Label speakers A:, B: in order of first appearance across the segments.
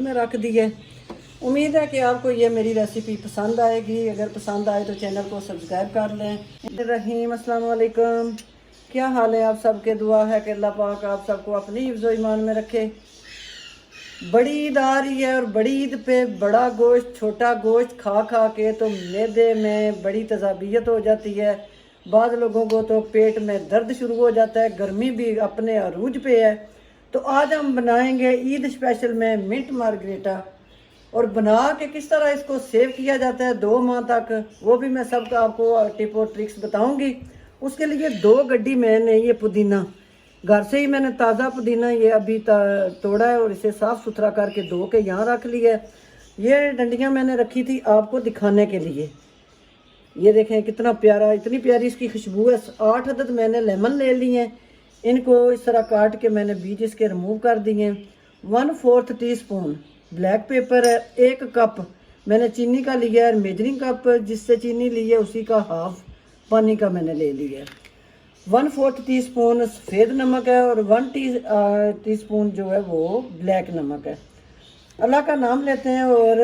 A: में रख दिए। उम्मीद है कि आपको ये मेरी रेसिपी पसंद आएगी। अगर पसंद आए तो चैनल को सब्सक्राइब कर लें। रहीम अस्सलाम वालेकुम, क्या हाल है आप सबके? दुआ है कि अल्लाह पाक आप सबको अपनी हिफ्ज़ो ईमान में रखे। बड़ी ईद आ रही है और बड़ी ईद पे बड़ा गोश्त छोटा गोश्त खा खा के तो मैदे में बड़ी तज़ाबियत हो जाती है। बाद लोगों को तो पेट में दर्द शुरू हो जाता है, गर्मी भी अपने अरूज पे है। तो आज हम बनाएंगे ईद स्पेशल में मिंट मार्गरेटा, और बना के किस तरह इसको सेव किया जाता है 2 माह तक, वो भी मैं सब आपको टिप और ट्रिक्स बताऊंगी। उसके लिए 2 गड्डी मैंने ये पुदीना घर से ही मैंने ताज़ा पुदीना ये अभी तोड़ा है और इसे साफ़ सुथरा करके धो के यहाँ रख लिया है। ये डंडियाँ मैंने रखी थी आपको दिखाने के लिए। ये देखें कितना प्यारा, इतनी प्यारी इसकी खुशबू है। 8 अदद मैंने लेमन ले लिए हैं, इनको इस तरह काट के मैंने बीज इसके रिमूव कर दिए हैं। 1/4 टीस्पून ब्लैक पेपर है। 1 कप मैंने चीनी का लिया है, मेजरिंग कप जिससे चीनी ली है उसी का हाफ पानी का मैंने ले लिया है। 1/4 टीस्पून सफ़ेद नमक है और 1 टीस्पून जो है वो ब्लैक नमक है। अल्लाह का नाम लेते हैं और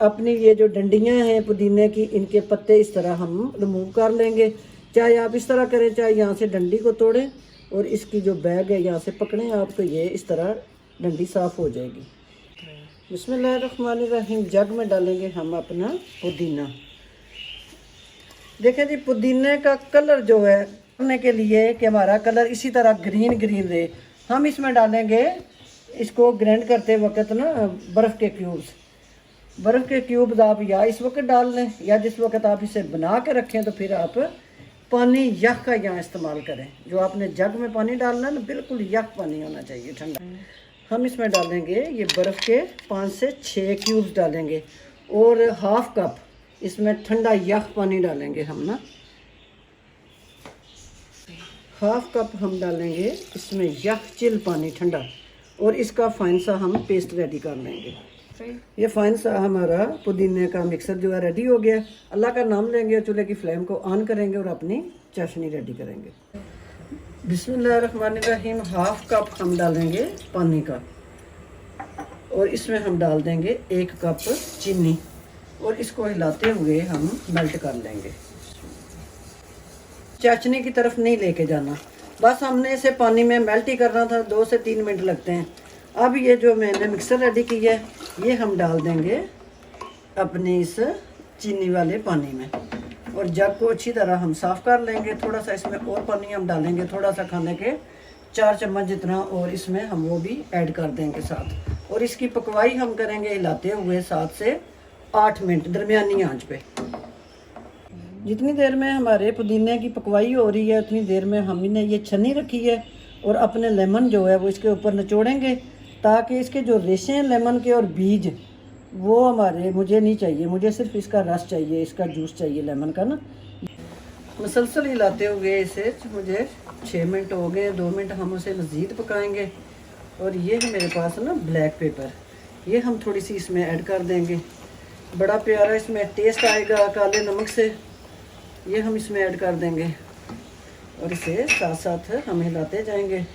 A: अपनी ये जो डंडियां हैं पुदीने की, इनके पत्ते इस तरह हम रिमूव कर लेंगे। चाहे आप इस तरह करें, चाहे यहाँ से डंडी को तोड़ें और इसकी जो बैग है यहाँ से पकड़ें आप, तो ये इस तरह डंडी साफ़ हो जाएगी। बिस्मिल्लाहिर्रहमानिर्रहीम। जग में डालेंगे हम अपना पुदीना। देखें जी, पुदीने का कलर जो है करने के लिए कि हमारा कलर इसी तरह ग्रीन ग्रीन रहे, हम इसमें डालेंगे, इसको ग्राइंड करते वक्त ना, बर्फ़ के क्यूब्स। बर्फ़ के क्यूब्स आप या इस वक्त डाल लें या जिस वक्त आप इसे बना के रखें तो फिर आप पानी यख का यहाँ इस्तेमाल करें। जो आपने जग में पानी डालना है ना, बिल्कुल यख पानी होना चाहिए, ठंडा। हम इसमें डालेंगे ये बर्फ़ के 5 से 6 क्यूब्स डालेंगे और हाफ कप इसमें ठंडा यख पानी डालेंगे हम ना। हाफ कप हम डालेंगे इसमें यख चिल पानी ठंडा, और इसका फाइन सा हम पेस्ट रेडी कर लेंगे। ये फाइन सा हमारा पुदीने का मिक्सर जो है रेडी हो गया। अल्लाह का नाम लेंगे और चूल्हे की फ्लेम को ऑन करेंगे और अपनी चाशनी रेडी करेंगे। बिस्मिल्लाहिर्रहमानिर्रहीम। हाफ कप हम डालेंगे पानी का और इसमें हम डाल देंगे 1 कप चीनी और इसको हिलाते हुए हम मेल्ट कर लेंगे। चाशनी की तरफ नहीं लेके जाना, बस हमने इसे पानी में मेल्ट ही करना था। 2 से 3 मिनट लगते हैं। अब ये जो मैंने मिक्सर रेडी किया है ये हम डाल देंगे अपने इस चीनी वाले पानी में और जग को अच्छी तरह हम साफ़ कर लेंगे। थोड़ा सा इसमें और पानी हम डालेंगे, थोड़ा सा खाने के 4 चम्मच जितना, और इसमें हम वो भी ऐड कर देंगे साथ। और इसकी पकवाई हम करेंगे हिलाते हुए 7 से 8 मिनट दरमियानी आंच पे। जितनी देर में हमारे पुदीने की पकवाई हो रही है उतनी देर में हमने ये छन्नी रखी है और अपने लेमन जो है वो इसके ऊपर निचोड़ेंगे, ताकि इसके जो रेशे हैं लेमन के और बीज वो हमारे मुझे नहीं चाहिए, मुझे सिर्फ इसका रस चाहिए, इसका जूस चाहिए लेमन का ना। मुसलसल हिलाते हुए इसे मुझे 6 मिनट हो गए, 2 मिनट हम उसे मज़ीद पकाएंगे। और ये है मेरे पास ना ब्लैक पेपर, ये हम थोड़ी सी इसमें ऐड कर देंगे। बड़ा प्यारा इसमें टेस्ट आएगा काले नमक से, ये हम इसमें ऐड कर देंगे और इसे साथ साथ हम हिलाते जाएंगे।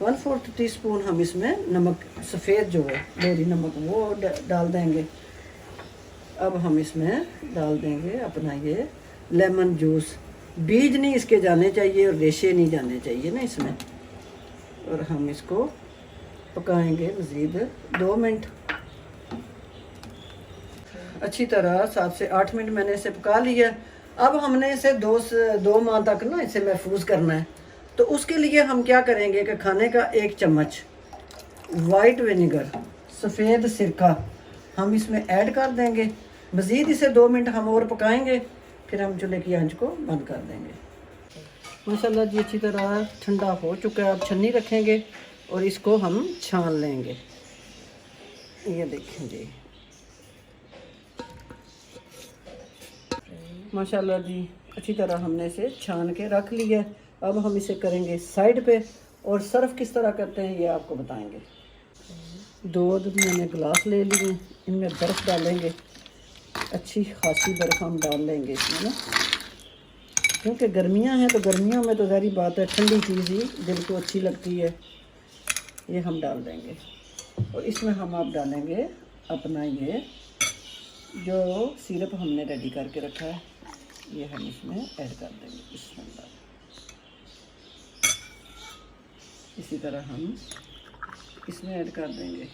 A: 1/4 टीस्पून हम इसमें नमक सफ़ेद जो है बोरी नमक वो डाल देंगे। अब हम इसमें डाल देंगे अपना ये लेमन जूस। बीज नहीं इसके जाने चाहिए और रेशे नहीं जाने चाहिए ना इसमें। और हम इसको पकाएंगे मज़ीद 2 मिनट अच्छी तरह। 7 से 8 मिनट मैंने इसे पका लिया। अब हमने इसे 2 माह तक ना इसे महफूज करना है। तो उसके लिए हम क्या करेंगे कि खाने का 1 चम्मच वाइट विनेगर, सफ़ेद सिरका हम इसमें ऐड कर देंगे। मज़ीद इसे 2 मिनट हम और पकाएंगे, फिर हम चूल्हे की आंच को बंद कर देंगे। माशाल्लाह जी अच्छी तरह ठंडा हो चुका है। अब छन्नी रखेंगे और इसको हम छान लेंगे। ये देखें जी, माशाल्लाह जी अच्छी तरह हमने इसे छान के रख लिया। अब हम इसे करेंगे साइड पे, और सर्व किस तरह करते हैं ये आपको बताएंगे। 2 मैंने गिलास ले लिए, इनमें बर्फ़ डालेंगे, अच्छी खासी बर्फ़ हम डाल लेंगे इसमें ना, क्योंकि गर्मियां हैं तो गर्मियों में तो ज़ाहिर बात है ठंडी चीज़ ही दिल को अच्छी लगती है। ये हम डाल देंगे और इसमें हम आप डालेंगे अपना ये जो सिरप हमने रेडी करके रखा है ये हम इसमें ऐड कर देंगे। बिस्मिल्लाह। इसी तरह हम इसमें ऐड कर देंगे।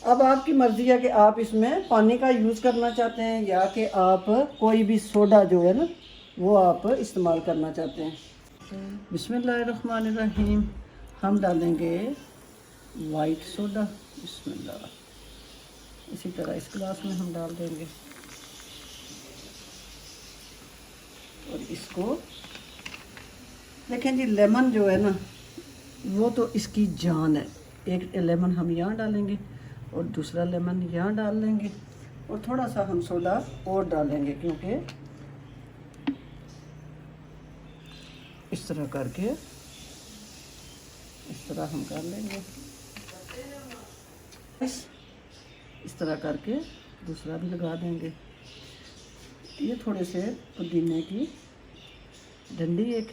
A: अब आपकी मर्ज़ी है कि आप इसमें पानी का यूज़ करना चाहते हैं या कि आप कोई भी सोडा जो है ना वो आप इस्तेमाल करना चाहते हैं। बिस्मिल्लाहिर्रहमानिर्रहीम। हम डालेंगे वाइट सोडा। बिस्मिल्लाह। इसी तरह इस गिलास में हम डाल देंगे और इसको देखें जी। लेमन जो है ना वो तो इसकी जान है। एक लेमन हम यहाँ डालेंगे और दूसरा लेमन यहाँ डाल लेंगे और थोड़ा सा हम सोडा और डालेंगे, क्योंकि इस तरह करके इस तरह हम कर लेंगे। इस तरह करके दूसरा भी लगा देंगे। ये थोड़े से पुदीने की डंडी एक,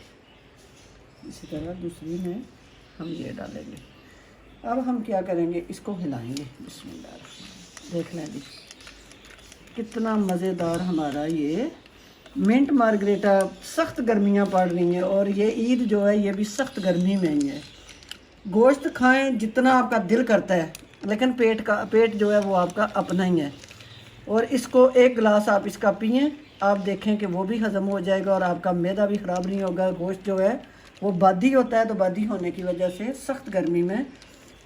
A: इसी तरह दूसरी में हम ये डालेंगे। अब हम क्या करेंगे, इसको हिलाएंगे। बिस्मिल्लाह। देख लें जी कितना मज़ेदार हमारा ये मिंट मार्गरेटा। सख्त गर्मियाँ पड़ रही हैं और ये ईद जो है ये भी सख्त गर्मी में ही है। गोश्त खाएं जितना आपका दिल करता है, लेकिन पेट जो है वो आपका अपना ही है। और इसको एक गिलास आप इसका पिएं, आप देखें कि वो भी हज़म हो जाएगा और आपका मैदा भी ख़राब नहीं होगा। गोश्त जो है वो बादी होता है, तो बादी होने की वजह से सख्त गर्मी में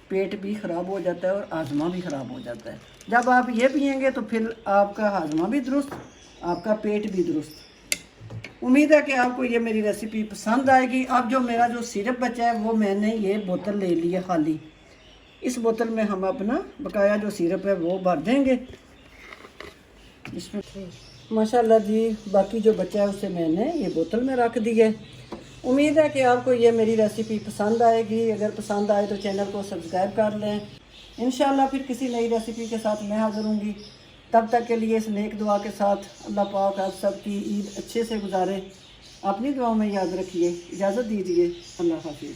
A: पेट भी ख़राब हो जाता है और हाजमा भी ख़राब हो जाता है। जब आप ये पिएंगे तो फिर आपका हाजमा भी दुरुस्त, आपका पेट भी दुरुस्त। उम्मीद है कि आपको ये मेरी रेसिपी पसंद आएगी। अब जो मेरा जो सिरप बचा है वो मैंने ये बोतल ले ली है खाली। इस बोतल में हम अपना बकाया जो सिरप है वो भर देंगे इसमें। माशाल्लाह जी बाकी जो बचा है उसे मैंने ये बोतल में रख दी है। उम्मीद है कि आपको ये मेरी रेसिपी पसंद आएगी। अगर पसंद आए तो चैनल को सब्सक्राइब कर लें। इंशाल्लाह फिर किसी नई रेसिपी के साथ मैं हाज़िर होंगी। तब तक के लिए इस नेक दुआ के साथ अल्लाह पाक आप सबकी ईद अच्छे से गुजारे। अपनी दुआओं में याद रखिए। इजाज़त दीजिए। अल्लाह हाफिज़।